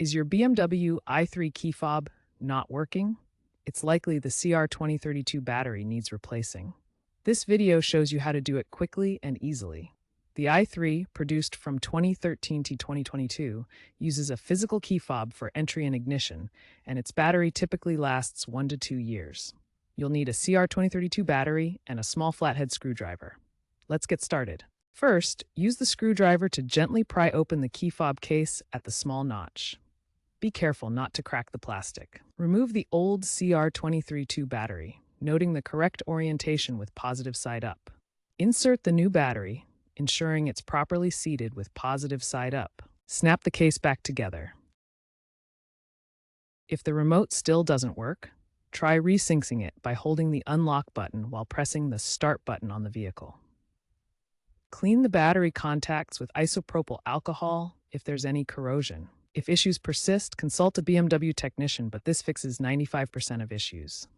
Is your BMW i3 key fob not working? It's likely the CR2032 battery needs replacing. This video shows you how to do it quickly and easily. The i3, produced from 2013 to 2022, uses a physical key fob for entry and ignition, and its battery typically lasts 1 to 2 years. You'll need a CR2032 battery and a small flathead screwdriver. Let's get started. First, use the screwdriver to gently pry open the key fob case at the small notch. Be careful not to crack the plastic. Remove the old CR2032 battery, noting the correct orientation with positive side up. Insert the new battery, ensuring it's properly seated with positive side up. Snap the case back together. If the remote still doesn't work, try resyncing it by holding the unlock button while pressing the start button on the vehicle. Clean the battery contacts with isopropyl alcohol if there's any corrosion. If issues persist, consult a BMW technician, but this fixes 95% of issues.